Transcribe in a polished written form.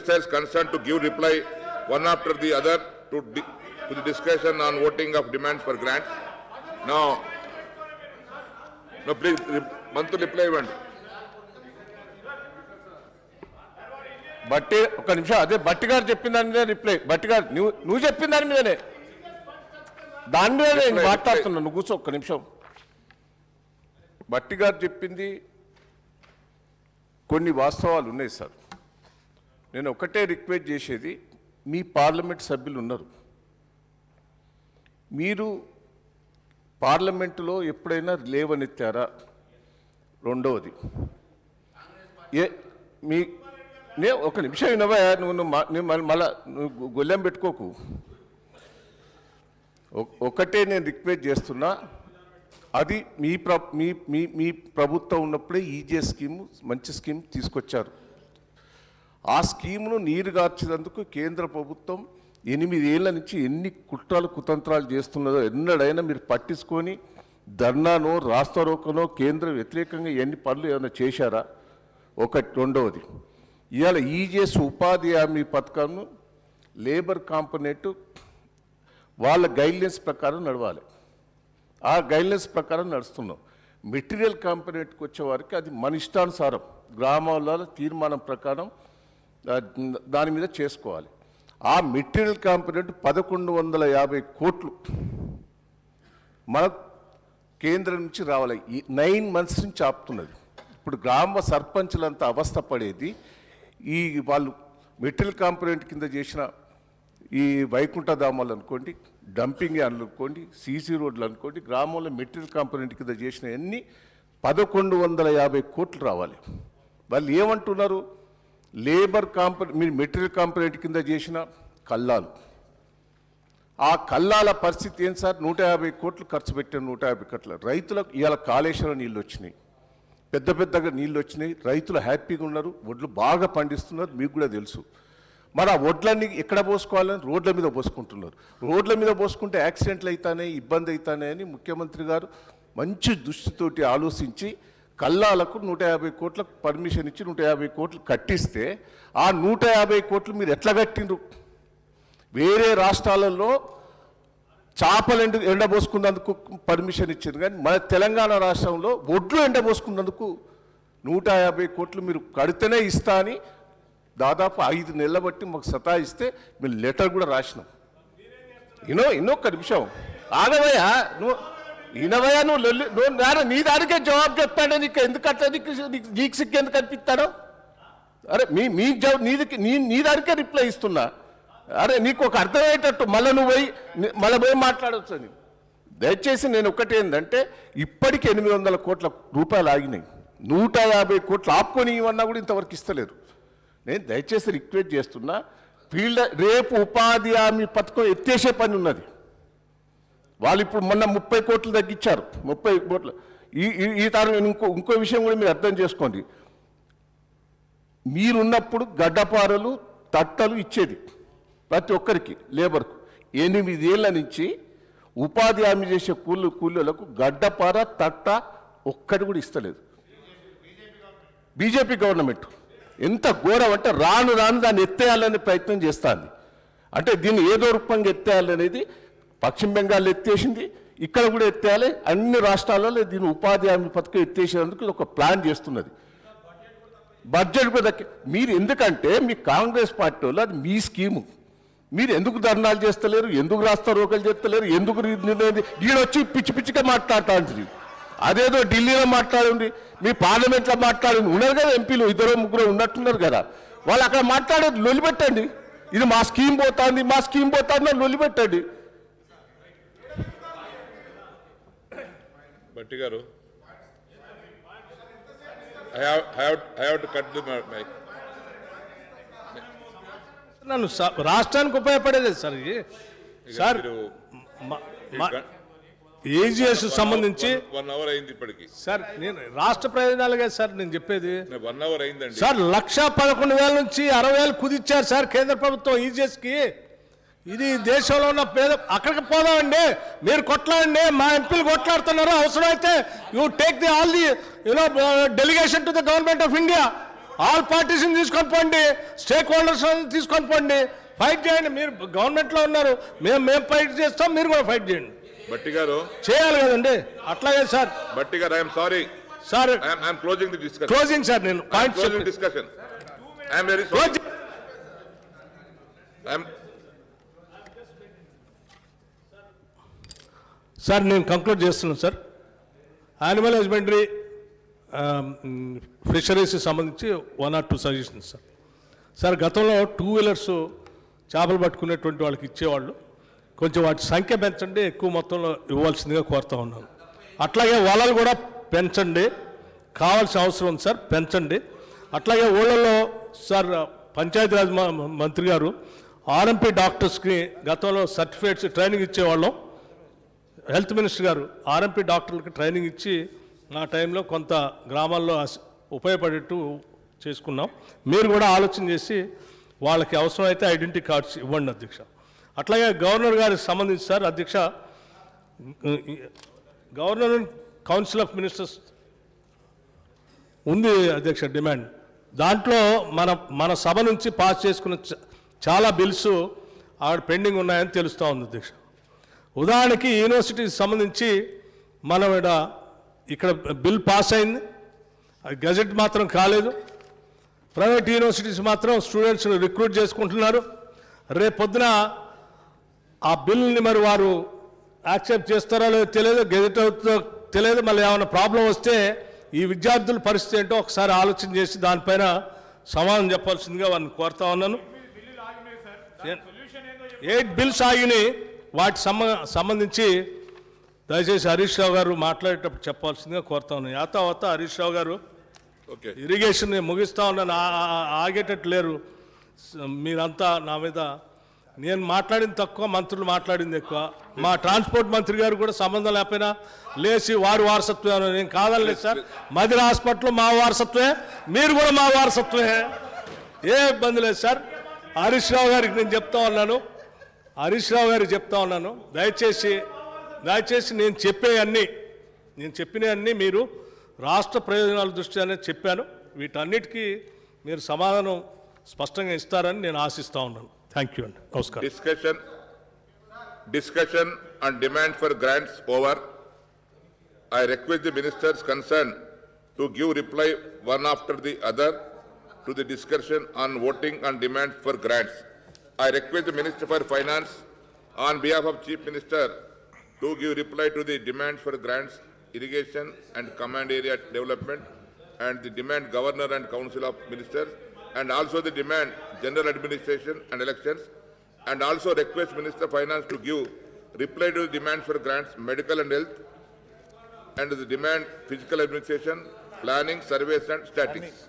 ministers concerned to give reply one after the other to the discussion on voting of demands for grants. Now, please, Mantu reply event. బట్టి ఒక నిమిషం అదే బట్టి గారు చెప్పిన దాని మీద రిప్లై. బట్టి గారు నువ్వు చెప్పిన దాని మీదనే నేను మాట్లాడుతున్నా. నువ్వు కూర్చో ఒక్క నిమిషం. బట్టి గారు చెప్పింది కొన్ని వాస్తవాలు ఉన్నాయి సార్. నేను ఒకటే రిక్వెస్ట్ చేసేది, మీ పార్లమెంట్ సభ్యులు ఉన్నారు, మీరు పార్లమెంటులో ఎప్పుడైనా లేవనెత్తారా? రెండవది ఒక నిమిషం వినవా, నువ్వు మళ్ళా నువ్వు గొల్లెం పెట్టుకోకు. ఒకటే నేను రిక్వెస్ట్ చేస్తున్నా, అది మీ ప్రభుత్వం ఉన్నప్పుడే ఈజీఎస్ స్కీము మంచి స్కీమ్ తీసుకొచ్చారు. ఆ స్కీమును నీరుగార్చినందుకు కేంద్ర ప్రభుత్వం 8 ఏళ్ల నుంచి ఎన్ని కుట్రలు కుతంత్రాలు చేస్తున్నదో ఎన్నడైనా మీరు పట్టించుకొని ధర్నానో రాస్తారోకనో కేంద్ర వ్యతిరేకంగా ఎన్ని పనులు ఏమైనా చేశారా? ఒకటి. రెండవది, ఇవాళ ఈజీఎస్ ఉపాధి హామీ పథకాన్ని లేబర్ కాంపోనెంట్ వాళ్ళ గైడ్లైన్స్ ప్రకారం నడవాలి. ఆ గైడ్లైన్స్ ప్రకారం నడుస్తున్నాం. మెటీరియల్ కాంపోనెంట్కి వచ్చేవారికి అది మన ఇష్టానుసారం గ్రామాల తీర్మానం ప్రకారం దాని మీద చేసుకోవాలి. ఆ మెటీరియల్ కాంపోనెంట్ 1150 కోట్లు మన కేంద్రం నుంచి రావాలి. 9 మంత్స్ నుంచి ఆపుతున్నది. ఇప్పుడు గ్రామ సర్పంచులంతా అవస్థ పడేది ఈ వాళ్ళు మెటీరియల్ కాంపోనెంట్ కింద చేసిన ఈ వైకుంఠధామాలు అనుకోండి, డంపింగ్ యార్డ్లు అనుకోండి, సీసీ రోడ్లు అనుకోండి, గ్రామంలో మెటీరియల్ కాంపోనెంట్ కింద చేసిన అన్ని 1150 కోట్లు రావాలి. వాళ్ళు ఏమంటున్నారు? లేబర్ మీరు మెటీరియల్ కాంపోనెంట్ కింద చేసిన కల్లాలు, ఆ కల్లాల పరిస్థితి ఏం సార్? 150 కోట్లు ఖర్చు పెట్టిన 150 కోట్ల రైతులకు ఇవాళ కాళేశ్వరం నీళ్ళు వచ్చినాయి, పెద్దగా నీళ్ళు వచ్చినాయి, రైతులు హ్యాపీగా ఉన్నారు, వడ్లు బాగా పండిస్తున్నారు, మీకు కూడా తెలుసు. మరి ఆ వడ్లన్నీ ఎక్కడ పోసుకోవాలని రోడ్ల మీద పోసుకుంటున్నారు. రోడ్ల మీద పోసుకుంటే యాక్సిడెంట్లు అవుతానే, ఇబ్బంది అవుతానే అని ముఖ్యమంత్రి గారు మంచి దృష్టితోటి ఆలోచించి కల్లాలకు 150 కోట్లకు పర్మిషన్ ఇచ్చి 150 కోట్లు కట్టిస్తే ఆ 150 కోట్లు మీరు ఎట్లా కట్టిండ్రు? వేరే రాష్ట్రాలలో చేపలు ఎండబోసుకున్నందుకు పర్మిషన్ ఇచ్చారు, కానీ మన తెలంగాణ రాష్ట్రంలో వడ్లు ఎండబోసుకున్నందుకు 150 కోట్లు మీరు కడితేనే ఇస్తా అని దాదాపు 5 నెలల బట్టి మాకు సతాయిస్తే మేము లెటర్ కూడా రాసినాం. ఇన్నొక్క నిమిషం ఆగవయ్యా, నువ్వు నీ దానికే జవాబు చెప్తాడే, నీకు ఎందుకు అట్లా నీకు సిగ్గు ఎందుకు అనిపిస్తాడో? అరే నీ దానికే రిప్లై ఇస్తున్నా. అరే నీకు ఒక అర్థమయ్యేటట్టు మళ్ళీ మళ్ళీ పోయి మాట్లాడవచ్చు అని. దయచేసి నేను ఒకటి ఏంటంటే, ఇప్పటికి 800 కోట్ల రూపాయలు ఆగినాయి, 150 కోట్లు ఆపుకొని ఇవన్నా కూడా ఇంతవరకు ఇస్తలేరు. నేను దయచేసి రిక్వెస్ట్ చేస్తున్నా, రేపు ఉపాధి హామీ పథకం ఎత్తేసే పని ఉన్నది. వాళ్ళు ఇప్పుడు మొన్న 30 కోట్లు తగ్గించారు, 30 కోట్లు. ఈ తరం ఇంకో విషయం కూడా మీరు అర్థం చేసుకోండి. మీరున్నప్పుడు గడ్డపారలు తట్టలు ఇచ్చేది ప్రతి ఒక్కరికి లేబర్కు. 8 ఏళ్ల నుంచి ఉపాధి హామీ చేసే కూలీలకు గడ్డపార తట్ట ఒక్కటి కూడా ఇస్తలేదు బీజేపీ గవర్నమెంట్. ఎంత ఘోరం అంటే రాను దాన్ని ఎత్తేయాలనే ప్రయత్నం చేస్తుంది. అంటే దీన్ని ఏదో రూపంగా ఎత్తేయాలనేది పశ్చిమ బెంగాల్ ఎత్తేసింది, ఇక్కడ కూడా ఎత్తేయాలి. అన్ని రాష్ట్రాలలో దీన్ని ఉపాధి హామీ పథకం ఎత్తేసేందుకు ఒక ప్లాన్ చేస్తున్నది. బడ్జెట్ కూడా మీరు ఎందుకంటే మీ కాంగ్రెస్ పార్టీ వాళ్ళు అది మీ స్కీము, మీరు ఎందుకు ధర్నాలు చేస్తలేరు, ఎందుకు రాస్తారోకలు చేస్తలేరు, ఎందుకు వీడొచ్చి పిచ్చిగా మాట్లాడుతూ ఉంటుంది. అదేదో ఢిల్లీలో మాట్లాడింది, మీ పార్లమెంట్లో మాట్లాడింది, ఉన్నారు కదా ఎంపీలు 2-3 ఉన్నట్టున్నారు కదా, వాళ్ళు అక్కడ మాట్లాడేది లొలిపెట్టండి. ఇది మా స్కీమ్ పోతుంది లొలిపెట్టండి. Bhatti garu, I have to cut the mic. నన్ను రాష్ట్రానికి ఉపయోగపడేది సార్ ఇది. సార్ ఏజీఎస్ సంబంధించి 1 అవర్ అయింది ఇప్పటికి. సార్ నేను రాష్ట్ర ప్రయోజనాలుగా సార్ నేను చెప్పేది. 1 అవర్ అయిందండి సార్. 1,11,000 నుంచి 60,000 కుదిచ్చారు సార్ కేంద్ర ప్రభుత్వం ఈజీఎస్కి. ఇది దేశంలో ఉన్న పేద అక్కడికి పోదామండి, మీరు కొట్లాడండి, మా ఎంపీలు కొట్లాడుతున్నారు. అవసరమైతే you take all the delegation to the government of India. All parties తీసుకొని పోండి, స్టేక్ హోల్డర్స్ తీసుకొని పోండి, ఫైట్ చేయండి. మీరు గవర్నమెంట్లో ఉన్నారు, మేము ఫైట్ చేస్తాం, మీరు కూడా ఫైట్ చేయండి. భట్టి గారు చేయాలి కదండి. అట్లాగే sir. Bhatti garu I'm sorry sir, I'm closing the discussion. Closing sir, నేను point discussion. I'm very sorry. Sir నేను కంక్లూడ్ చేస్తున్నాను సార్. యానిమల్ హస్బెండరీ ఫిషరీస్కి సంబంధించి 1 or 2 సజెషన్స్ సార్. సార్ గతంలో 2 వీలర్స్ చేపలు పట్టుకునేటువంటి వాళ్ళకి ఇచ్చేవాళ్ళు, కొంచెం వాటి సంఖ్య పెంచండి, ఎక్కువ మొత్తంలో ఇవ్వాల్సిందిగా కోరుతా ఉన్నాను. అట్లాగే వలలు కూడా పెంచండి, కావాల్సిన అవసరం ఉంది సార్, పెంచండి. అట్లాగే ఊళ్ళలో సార్ పంచాయతీరాజ్ మంత్రి గారు ఆర్ఎంపీ డాక్టర్స్కి గతంలో సర్టిఫికేట్స్ ట్రైనింగ్ ఇచ్చేవాళ్ళం. హెల్త్ మినిస్టర్ గారు ఆర్ఎంపీ డాక్టర్లకి ట్రైనింగ్ ఇచ్చి ఆ టైంలో కొంత గ్రామాల్లో ఉపయోగపడేట్టు చేసుకున్నాం. మీరు కూడా ఆలోచన చేసి వాళ్ళకి అవసరమైతే ఐడెంటిటీ కార్డ్స్ ఇవ్వండి అధ్యక్ష. అట్లాగే గవర్నర్ గారికి సంబంధించి సార్ అధ్యక్ష, గవర్నర్ కౌన్సిల్ ఆఫ్ మినిస్టర్స్ ఉంది అధ్యక్ష డిమాండ్. దాంట్లో మన సభ నుంచి పాస్ చేసుకున్న చాలా బిల్స్ ఆవిడ పెండింగ్ ఉన్నాయని తెలుస్తూ ఉంది అధ్యక్ష. ఉదాహరణకి యూనివర్సిటీకి సంబంధించి మనం ఇక్కడ బిల్ పాస్ అయింది, గజెట్ మాత్రం కాలేదు. ప్రైవేట్ యూనివర్సిటీస్ మాత్రం స్టూడెంట్స్ని రిక్రూట్ చేసుకుంటున్నారు. రేపు పొద్దున ఆ బిల్ని మరి వారు యాక్సెప్ట్ చేస్తారో లేదో తెలియదు, గెజెట్ అవుతుందో తెలియదు. మళ్ళీ ఏమైనా ప్రాబ్లం వస్తే ఈ విద్యార్థుల పరిస్థితి ఏంటో ఒకసారి ఆలోచన చేసి దానిపైన సమాధానం చెప్పాల్సిందిగా వారిని కోరుతా ఉన్నాను. 8 బిల్స్ ఆగినాయి, వాటి సంబంధించి దయచేసి హరీష్ రావు గారు మాట్లాడేటప్పుడు చెప్పాల్సిందిగా కోరుతా ఉన్నాను. యాతావత హరీష్ రావు గారు ఇరిగేషన్ ముగిస్తా ఉన్నాను, ఆగేటట్టు లేరు. మీరంతా నా మీద, నేను మాట్లాడింది తక్కువ, మంత్రులు మాట్లాడింది ఎక్కువ. మా ట్రాన్స్పోర్ట్ మంత్రి గారు కూడా సంబంధం లేకపోయినా లేచి వారి వారసత్వం, నేను కాదనలేదు సార్. మదిర హాస్పిటల్ మా వారసత్వమే, మీరు కూడా మా వారసత్వమే, ఏ ఇబ్బంది లేదు సార్. హరీష్ రావు గారికి నేను చెప్తా ఉన్నాను, హరీష్ రావు గారికి చెప్తా ఉన్నాను, దయచేసి నేను చెప్పినవన్నీ మీరు రాష్ట్ర ప్రయోజనాల దృష్ట్యానే చెప్పాను. వీటన్నిటికీ మీరు సమాధానం స్పష్టంగా ఇస్తారని నేను ఆశిస్తా ఉన్నాను. థ్యాంక్ యూ అండి, నమస్కారం. Discussion on demand for grants over. I request the ministers concerned to give reply one after the other to the discussion on voting on demand for grants. I request the Minister for Finance on behalf of Chief Minister to give reply to the demands for grants, irrigation and command area development, and the demand Governor and Council of Ministers, and also the demand General Administration and Elections, and also request Minister of Finance to give reply to the demands for grants, medical and health, and the demand physical administration, planning, surveys and statistics.